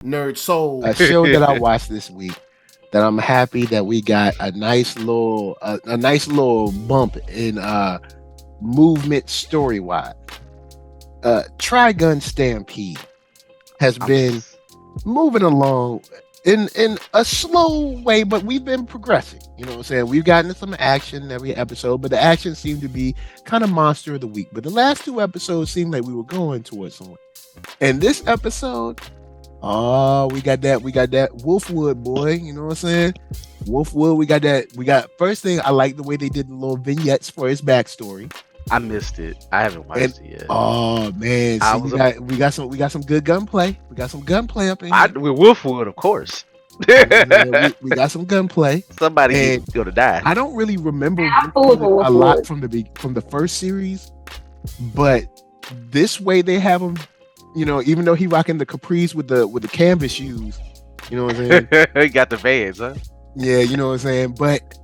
NERDSoul. A show that I watched this week that I'm happy that we got a nice little bump in movement story wise. Trigun Stampede has been moving along in a slow way, but we've been progressing. You know what I'm saying? We've gotten some action every episode, but the action seemed to be kind of monster of the week. But the last two episodes seemed like we were going towards someone. And this episode, we got that Wolfwood boy, you know what I'm saying? Wolfwood, we got first thing, I like the way they did the little vignettes for his backstory. I missed it. I haven't watched it yet. Oh man, we got some good gunplay. We got some gunplay up in here. With Wolfwood, of course. we got some gunplay. Somebody gonna die. I don't really remember a lot from the first series, but this way they have him. You know, even though he rocking the capris with the canvas shoes, you know what I'm saying? He got the Vans, huh? Yeah, you know what I'm saying. But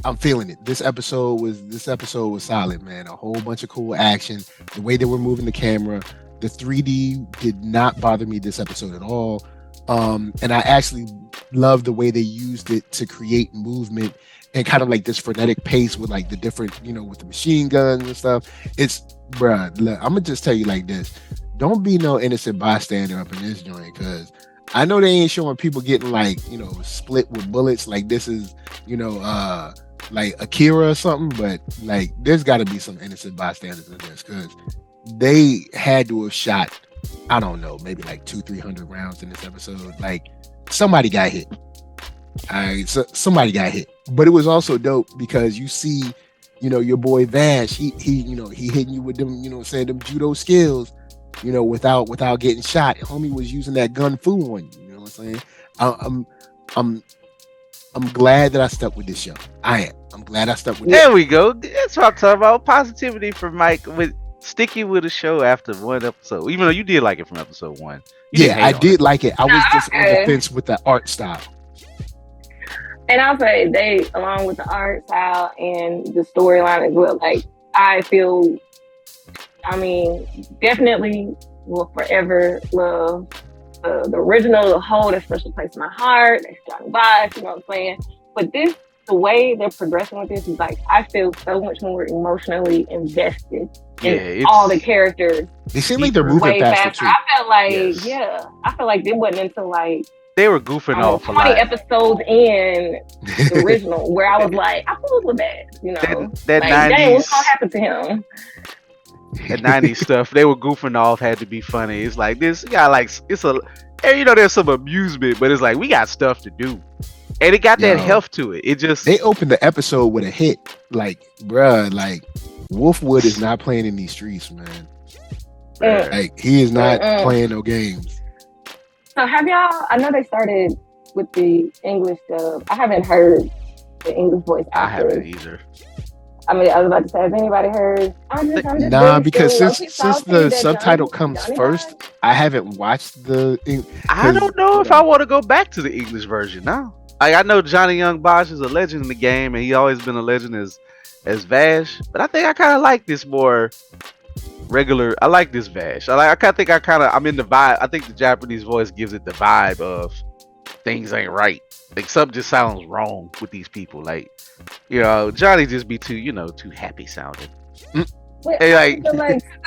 I'm feeling it. This episode was solid, man. A whole bunch of cool action. The way they were moving the camera, the 3D did not bother me this episode at all. And I actually love the way they used it to create movement and kind of like this frenetic pace with like the different, you know, with the machine guns and stuff. It's, bruh, look, I'm gonna just tell you like this. Don't be no innocent bystander up in this joint, because I know they ain't showing people getting like, you know, split with bullets like this is, you know, like Akira or something, but like there's got to be some innocent bystanders in this, because they had to have shot, I don't know, maybe like 200-300 rounds in this episode. Like somebody got hit. Somebody got hit, but it was also dope because you see, you know, your boy Vash, he you know, he hitting you with them, you know, saying them judo skills, you know, without getting shot. Homie was using that gun fu on you. You know what I'm saying? I'm glad that I stuck with this show. I'm glad I stuck with it. There we go. That's what I'm talking about. Positivity from Mike with sticking with a show after one episode. Even though you did like it from episode 1. I did like it. I was just on the fence with the art style. And I'll say they, along with the art style and the storyline as well, like I feel, I mean, definitely will forever love the original, the hold a special place in my heart. That's Johnny Vash, you know what I'm saying? But the way they're progressing with this is like, I feel so much more emotionally invested in all the characters. They seem like they're moving faster too. I felt like, I feel like they wasn't until like, they were goofing off 20 episodes in the original, where I was like, I feel with that, you know. That like, 90s, dang, what's gonna happen to him? That 90s stuff, they were goofing off, had to be funny. It's like this, you got like, it's a, and you know, there's some amusement, but it's like, we got stuff to do. And it got that heft to it. It just, they opened the episode with a hit. Like, bruh, like, Wolfwood is not playing in these streets, man. Like, he is not playing no games. So have y'all, I know they started with the English dub. I haven't heard the English voice actor. I haven't either. I mean, I was about to say, has anybody heard? I'm just nah, because since the subtitle comes first, I haven't watched the. I don't know if I want to go back to the English version now. I know Johnny Young Bosch is a legend in the game, and he always been a legend as Vash. But I think I kind of like this more regular. I like this Vash. I'm in the vibe. I think the Japanese voice gives it the vibe of things ain't right. Like something just sounds wrong with these people. Like, you know, Johnny just be too happy sounding. But I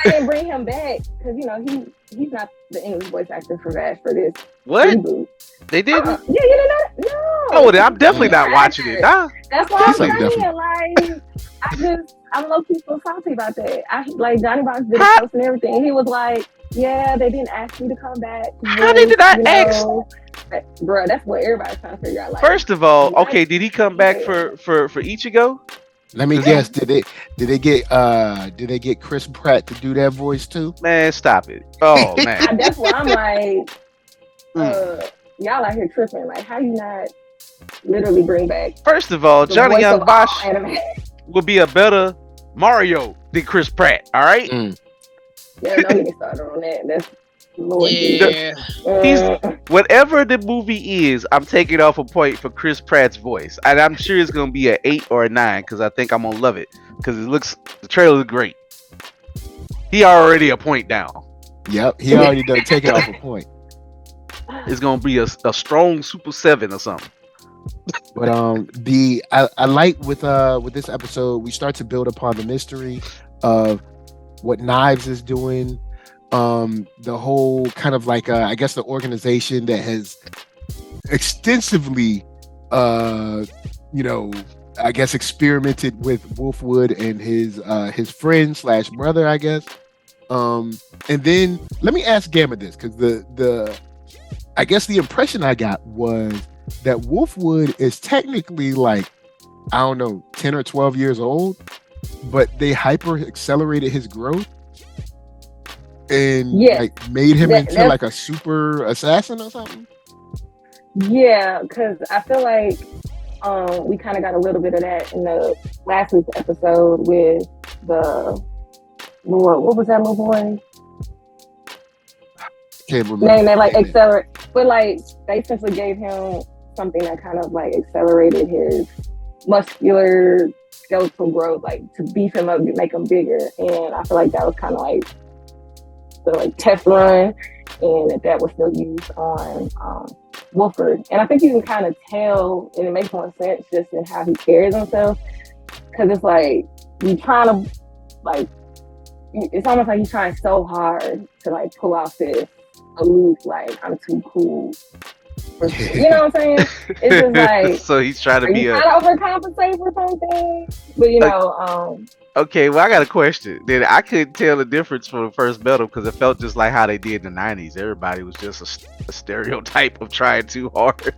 didn't bring him back because, you know, he's not the English voice actor for Vash for this reboot. They didn't? Yeah, you didn't know? No. Oh, I'm definitely not watching it. Nah. That's why I'm saying, like, I'm low-key so salty about that. Like, Johnny Box did a post and everything. He was like, yeah, they didn't ask me to come back. How did I ask? Bro, that's what everybody's trying to figure out. Like, first of all, okay, did he come back for Ichigo? Let me guess. Did they get Chris Pratt to do that voice too? Man, stop it! Oh man, that's why I'm like, y'all out here tripping. Like, how you not literally bring back? First of all, Johnny Young Bosch will be a better Mario than Chris Pratt. All right. Yeah, don't get me started on that. That's Lord. Yeah. He's whatever the movie is, I'm taking off a point for Chris Pratt's voice, and I'm sure it's gonna be an 8 or a 9 because I think I'm gonna love it because the trailer is great. He already a point down. Yep, he already done taking off a point. It's gonna be a strong Super 7 or something. But I like with this episode, we start to build upon the mystery of what Knives is doing. The whole kind of like I guess the organization that has extensively I guess experimented with Wolfwood and his friend / brother, I guess. And then let me ask Gamma this, because the I guess the impression I got was that Wolfwood is technically like, I don't know, 10 or 12 years old, but they hyper accelerated his growth and like made him into like a super assassin or something. Yeah, because I feel like we kind of got a little bit of that in the last week's episode with the Lord. What was that little boy? Can't remember. They like accelerate, but like they essentially gave him something that kind of like accelerated his muscular skeletal growth, like to beef him up, make him bigger. And I feel like that was kind of like the like test run, and that was still used on Wolfwood. And I think you can kind of tell, and it makes more sense just in how he carries himself, because it's like you trying to like, it's almost like he's trying so hard to like pull off this aloof, like I'm too cool. You know what I'm saying? It's just like, so he's trying to be trying to overcompensate for something, but you know. Okay, well, I got a question. Then I couldn't tell the difference from the first battle because it felt just like how they did in the 90s. Everybody was just a stereotype of trying too hard.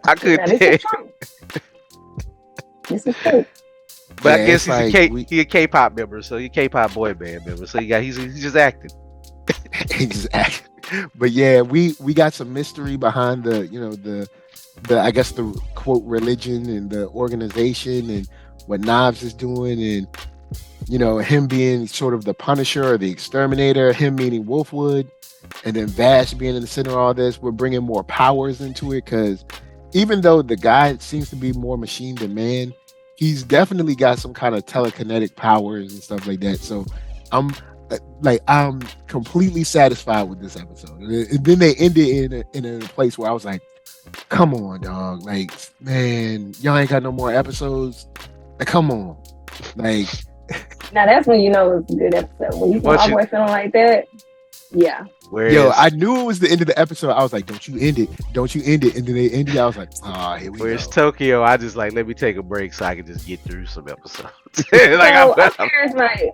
I couldn't tell. This is true. But I guess he's a K-pop member, so he's a K-pop boy band member. So he's just acting. He's just acting. But yeah, we got some mystery behind the I guess the quote religion and the organization and what Knives is doing, and him being sort of the Punisher or the exterminator, him meaning Wolfwood, and then Vash being in the center of all this. We're bringing more powers into it, because even though the guy seems to be more machine than man, he's definitely got some kind of telekinetic powers and stuff like that. So I'm completely satisfied with this episode. And then they ended in a place where I was like, come on, dog. Like, man, y'all ain't got no more episodes. Like, come on. Like, now that's when you know it's a good episode. When you see my boy feeling like that, yeah. I knew it was the end of the episode. I was like, don't you end it. Don't you end it. And then they ended. I was like, here we go. Where's Tokyo? I just like, let me take a break so I can just get through some episodes. I'm curious, like,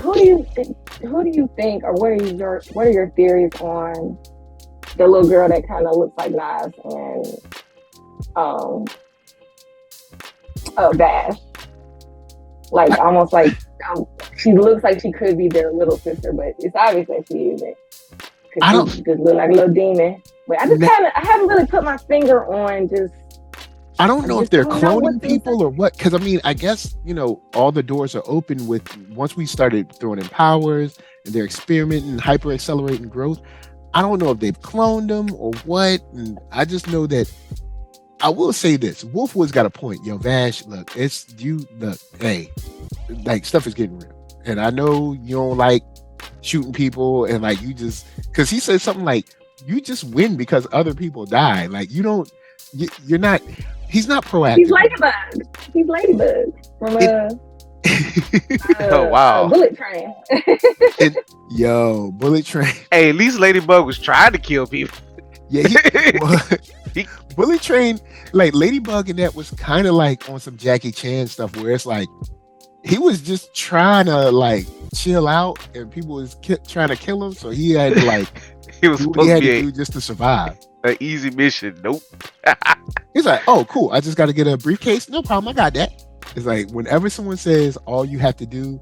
who do you think, or what are your theories on the little girl that kind of looks like Knives and Vash? Like, almost like she looks like she could be their little sister, but it's obvious that she isn't. Because she just look like a little demon. But I haven't really put my finger on just. I don't know if they're cloning people or what, because I mean, I guess, all the doors are open once we started throwing in powers and they're experimenting, hyper accelerating growth. I don't know if they've cloned them or what, and I just know that I will say this: Wolfwood's got a point. Yo, Vash, look, hey, like, stuff is getting real, and I know you don't like shooting people, and like you just, because he said something like, you just win because other people die. Like, you don't, you're not. He's not proactive. He's Ladybug from oh wow, Bullet Train. Bullet Train. Hey, at least Ladybug was trying to kill people. Yeah, Bullet Train, like Ladybug, and that was kind of like on some Jackie Chan stuff where it's like he was just trying to like chill out, and people was trying to kill him, so he had to like he was supposed to do just to survive. An easy mission. Nope. He's like, oh, cool. I just got to get a briefcase. No problem. I got that. It's like, whenever someone says all you have to do,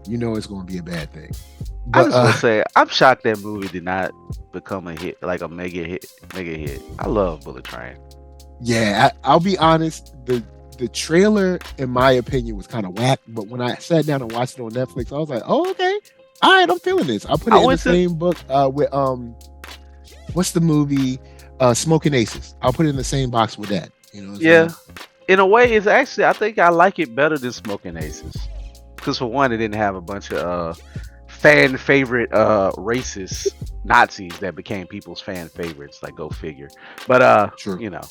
it's going to be a bad thing. But, I just want to say, I'm shocked that movie did not become a hit, like a mega hit. I love Bullet Train. Yeah, I'll be honest. The trailer, in my opinion, was kind of whack. But when I sat down and watched it on Netflix, I was like, oh, okay. All right, I'm feeling this. I'll put it in the same book with, what's the movie? Smoking Aces. I'll put it in the same box with that. Yeah. In a way, it's actually, I think I like it better than Smoking Aces. Because for one, it didn't have a bunch of fan favorite racists Nazis that became people's fan favorites. Like, go figure. But True. you know,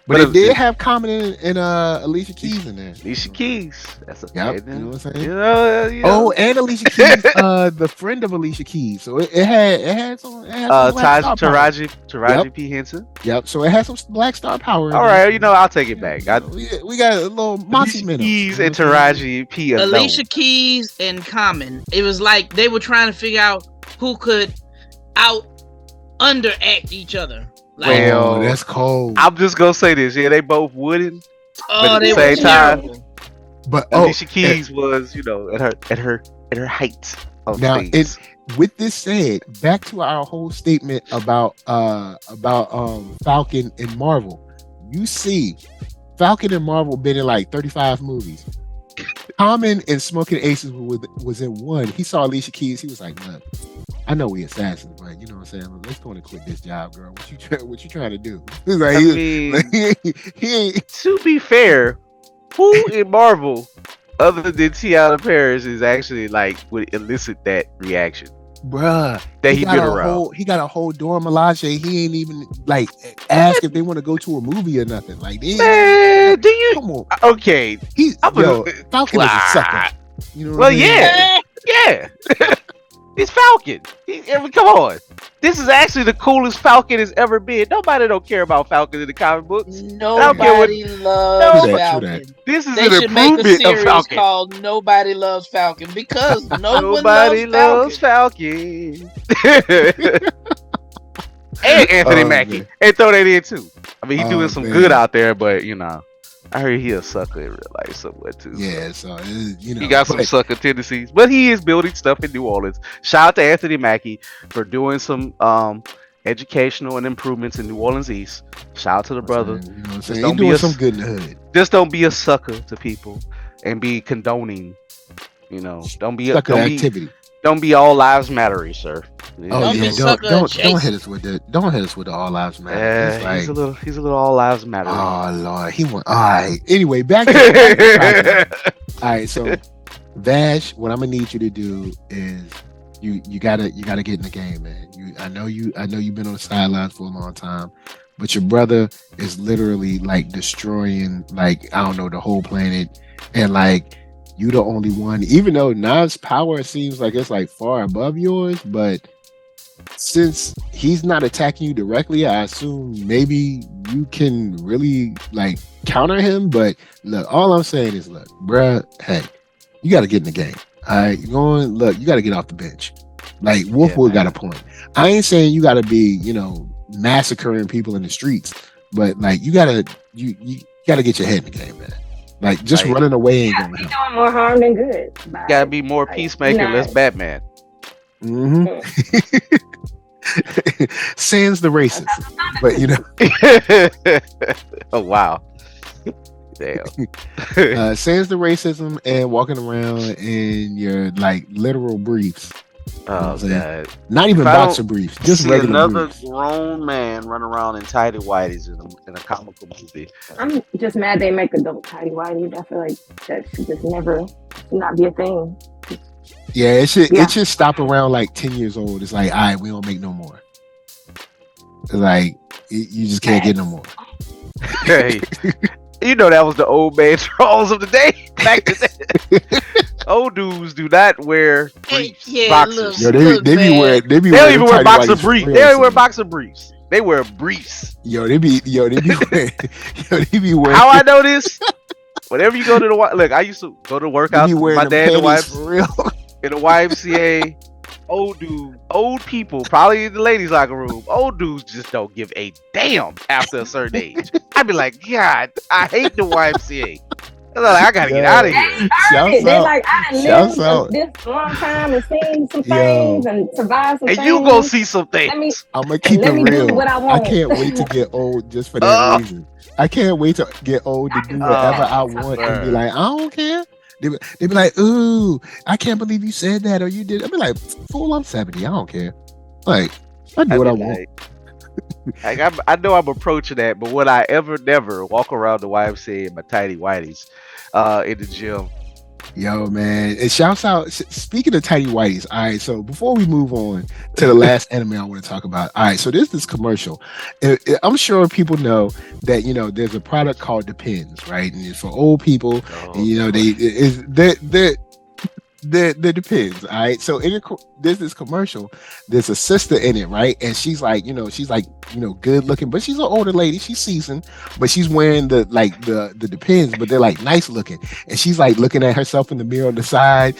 But it did have Common and Alicia Keys in there. Alicia Keys. That's a Yep, you know what I'm saying? You know, Oh, and Alicia Keys, the friend of Alicia Keys. So it had some black star power. Taraji P. Henson. Yep. So it had some black star power. All right, you know, I'll take it back. We got a little Monty Minnow. Keys and Taraji P. Alicia Keys and Common. It was like they were trying to figure out who could out underact each other. Like, Well, that's cold. I'm just gonna say this. Yeah, they both wouldn't. But at the they same were time, terrible. But Alicia Keys was, you know, at her height of now things. With this said, back to our whole statement about Falcon and Marvel. You see, Falcon and Marvel been in like 35 movies. Common and Smoking Aces was in one. He saw Alicia Keys. He was like, "Look, I know we assassins, but you know what I'm saying. Let's go and quit this job, girl. What you trying to do?" Like, I mean, he ain't. To be fair, who in Marvel, other than Tiana Paris, is actually like would elicit that reaction? Bruh, That he been around. He got a whole Dora Milaje. He ain't even like ask if they want to go to a movie or nothing. Like, Man, do you? come on? Okay, Falcon is a sucker. You know what well, I mean? yeah. He's Falcon. Come on. This is actually the coolest Falcon has ever been. Nobody don't care about Falcon in the comic books. Nobody loves True Falcon. that. This is They an should make a improvement of series Falcon. called Nobody Loves Falcon because Nobody loves Falcon. And Anthony Mackie. Man. And throw that in too. I mean, he's doing some man. good out there, but you know, I heard he a sucker in real life somewhere too. Yeah, so you know, He got some sucker tendencies, but he is building stuff in New Orleans. Shout out to Anthony Mackie for doing some educational and improvements in New Orleans East. Shout out to the brother. You know what I'm Just saying? don't He be doing a- some good in the hood. Just don't be a sucker to people and be condoning. You know, don't be Sucker activity. don't be all lives mattery, sir. Oh Don't yeah, be sucker don't adjacent. hit us with the all lives matter. Yeah, It's like, he's a little all lives matter. oh Lord, he went. All right. Anyway, back to all right. So Vash, what I'm gonna need you to do is you gotta get in the game, man. I know you've been on the sidelines for a long time, but your brother is literally like destroying, like, I don't know, the whole planet, and like you the only one. Even though Nas' power seems like it's like far above yours, but since he's not attacking you directly, I assume maybe you can really like counter him. But look, all I'm saying is, look, bruh, hey, you got to get in the game. All right, you got to get off the bench. Like Wolfwood got a point. I ain't saying you got to be, massacring people in the streets, but like you got to get your head in the game, man. Like just running away ain't gonna help. Doing more harm than good. Gotta be more peacemaker, less Batman. Mm-hmm. Sans the racist, but oh wow, damn. Sans the racism and walking around in your like literal briefs. Oh god, not even boxer briefs, just see regular another briefs. grown man run around in tighty whities in a comical movie. I'm just mad they make adult tidy whities. I feel like that should just never not be a thing. Yeah, it should stop around like 10 years old. It's like, all right, we don't make no more. It's like you just can't get no more. Hey, that was the old man trolls of the day back in the day. Old dudes do not wear briefs, boxers. Yo, they don't even wear boxer briefs. They don't wear boxer briefs. They wear briefs. They be wearing. How I know this? Whenever you go to look, I used to go to workouts with my dad and the wife for real. In the YMCA. Old people, probably in the ladies' locker room. Old dudes just don't give a damn after a certain age. I'd be like, God, I hate the YMCA. I gotta get out of here. They're like, I done lived this long time and seen some things and survived some things. And you gonna see some things. I'm gonna keep it real. What I want. I can't wait to get old just for that reason. I can't wait to get old to do whatever I want and be like, I don't care. They be like, ooh, I can't believe you said that or you did. I'd be like, fool, I'm 70. I don't care. Like, I do what I want. I know I'm approaching that, but would I never walk around the YMCA in my tidy whities in the gym Yo, man. And shouts out, speaking of Tiny Whities, all right, so before we move on to the last anime I want to talk about, all right, so there's this commercial. I'm sure people know that, there's a product called Depends, right? And it's for old people, and, they're Depends, all right? So there's this commercial, there's a sister in it, right? And she's like, good looking, but she's an older lady, she's seasoned, but she's wearing the Depends, but they're like nice looking. And she's like looking at herself in the mirror on the side.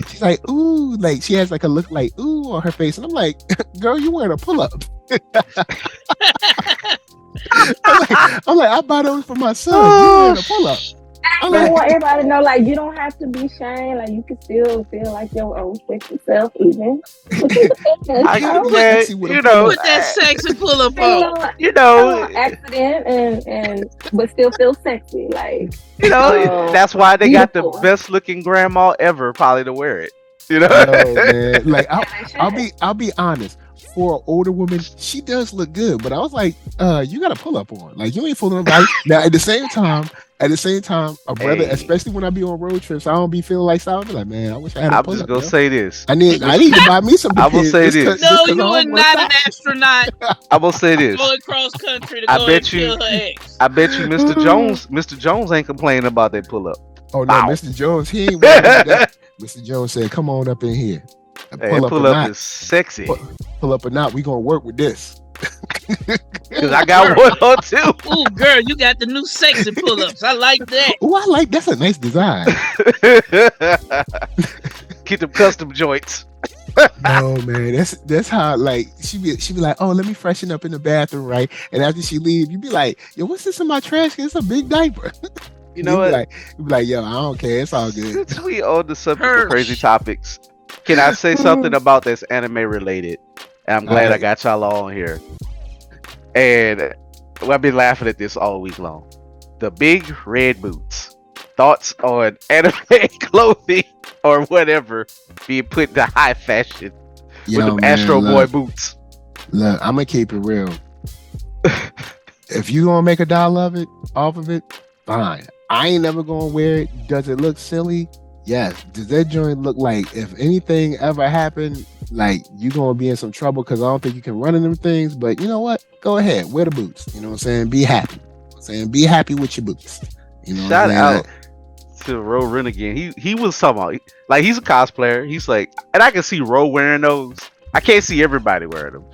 She's like, ooh, like she has like a look like ooh on her face. And I'm like, girl, you wearing a pull-up. I'm like, I buy those for my son. You wearing a pull-up. I want everybody to know, like, you don't have to be ashamed. Like, you can still feel like your own sexy self, even. Put that sexy pull-up on. Accident but still feel sexy. Like, that's why they got the best looking grandma ever probably to wear it. Man. Like, I'll be honest. For an older woman, she does look good, but I was like, you got to pull up on. Like, you ain't fooling nobody. Now, at the same time, a brother, especially when I be on road trips, I don't be feeling like something. Like, man, I wish I had a pull-up. I'm just gonna say this. I need to buy me some. I will say this. No, you are not an astronaut. I will say this. Going cross country to go and kill her ex. I bet you, Mr. Jones ain't complaining about that pull-up. Oh no, wow. Mr. Jones, he ain't wearing that. Mr. Jones said, "Come on up in here. Pull up is sexy. Pull up or not, we gonna work with this." Cause I got one on too. Ooh, girl, you got the new sexy pull-ups. I like that. Ooh, I like that's a nice design. Get them custom joints. No man, that's how like she be like, oh, let me freshen up in the bathroom, right? And after she leave, you be like, yo, what's this in my trash can? It's a big diaper. You know what? You be like, yo, I don't care, it's all good. Since we on the subject of crazy topics, can I say something about this anime related? And I'm glad I got y'all on here. And I've been laughing at this all week long. The big red boots. Thoughts on anime clothing or whatever being put into high fashion with them Astro Boy boots. Look, I'm gonna keep it real. If you gonna make $1 off of it, fine. I ain't never gonna wear it. Does it look silly? Yes. Does that joint look like if anything ever happened, like you gonna be in some trouble because I don't think you can run in them things? But you know what? Go ahead, wear the boots. You know what I'm saying? Be happy. Be happy with your boots. You know. Shout out to Ro Renegade. He was talking about like he's a cosplayer. He's like, and I can see Ro wearing those. I can't see everybody wearing them.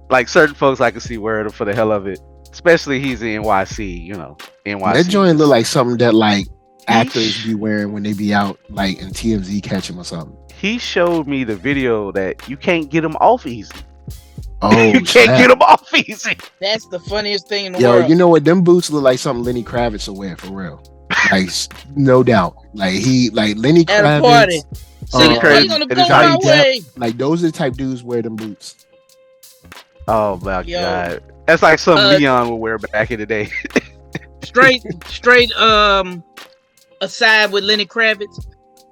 Like certain folks, I can see wearing them for the hell of it. Especially he's in NYC. You know, NYC. That joint look like something that like actors be wearing when they be out like in TMZ catch them or something. He showed me the video that you can't get them off easy. Oh, you can't get them off easy. That's the funniest thing in the world. Yo, you know what? Them boots look like something Lenny Kravitz will wear for real. Like, no doubt. Like Lenny At Kravitz. A party. Singing, gonna go my way. Like those are the type dudes wear them boots. Oh my god, that's like something Leon would wear back in the day. straight. Aside with Lenny Kravitz,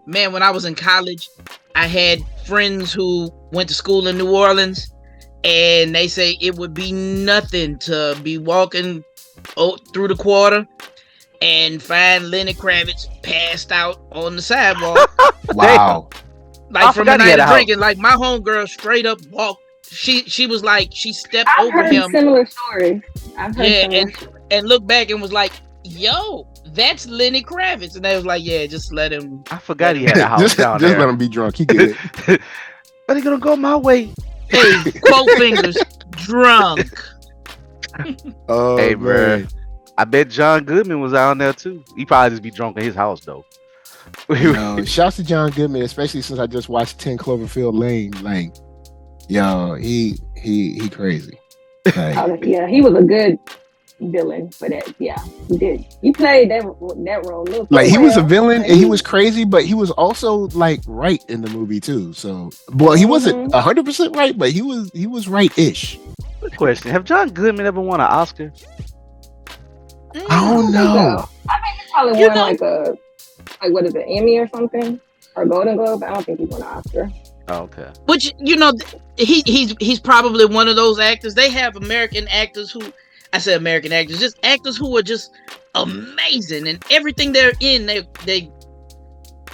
man, when I was in college, I had friends who went to school in New Orleans, and they say it would be nothing to be walking through the quarter and find Lenny Kravitz passed out on the sidewalk. Wow. Like from the night of drinking, like my homegirl straight up walked. She was like, she stepped over him. Similar stories. I've heard similar stories. And looked back and was like, yo, that's Lenny Kravitz. And they was like, yeah, just let him. I forgot he had a house down there. Just let him be drunk. He get it. But he gonna go my way. Hey, quote fingers, drunk. Oh, hey, man. Bro. I bet John Goodman was out there too. He probably just be drunk in his house though. Shouts to John Goodman, especially since I just watched 10 Cloverfield Lane. Like, yo, he crazy. Like, yeah, he was a good villain for that. Yeah, he did. He played that role. Like he was a villain and he was crazy, but he was also like right in the movie too. So, well, he wasn't 100% right, but he was right-ish. Good question: have John Goodman ever won an Oscar? I don't know. I think he probably won like what is it, Emmy or something, or Golden Globe. I don't think he won an Oscar. Oh, okay. Which he's probably one of those actors. They have American actors who. I said American actors, just actors who are just amazing, and everything they're in, they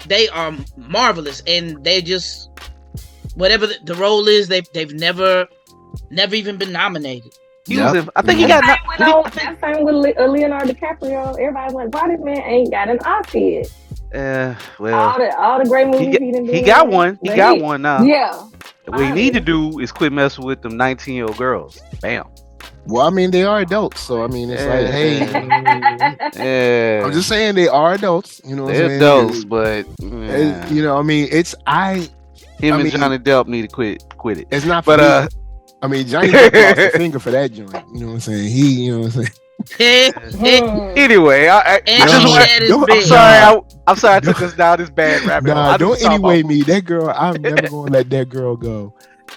they are marvelous, and they just whatever the role is, they've never even been nominated. He was in, I think he got. That same with Leonardo DiCaprio. Everybody's like, why this man ain't got an Oscar yet? Well, all the great movies he done did. He got one. He got one now. Yeah. What you need to do is quit messing with them 19-year-old girls. Bam. Well, I mean, they are adults, so I mean, it's like, hey, I'm just saying they are adults. You know, what they're I'm saying? Adults, but you know, I mean, it's and Johnny Depp need to quit it. It's not, but I mean, Johnny Depp lost a finger for that joint. You know what I'm saying? You know what I'm saying? Anyway, I'm sorry I took us down this bad rabbit hole. Nah, don't anyway me. That girl, I'm never gonna let that girl go.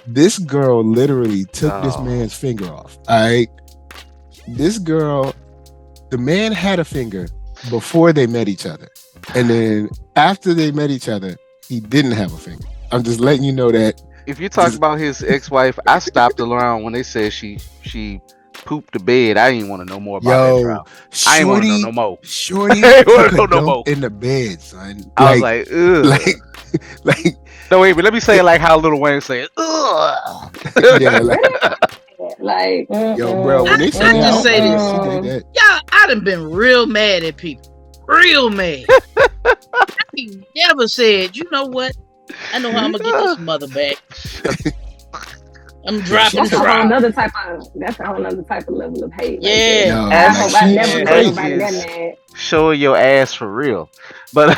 This girl literally took this man's finger off. All right. This girl, the man had a finger before they met each other. And then after they met each other, he didn't have a finger. I'm just letting you know that. If you talk about his ex-wife, I stopped around when they said she pooped the bed. I didn't want to know more about that trial. I didn't want to know no more. Shorty in the bed, son. I was like, ugh. Like no, wait, but let me say it like how Lil Wayne say it. Ugh. Yeah, like yo, bro. When they say I just say this, y'all, I done been real mad at people, real mad. I never said, you know what? I know how I'm gonna get this mother back. I'm dropping that's a whole another type of level of hate. Yeah, like I hope I never get anybody that mad. Show your ass for real, but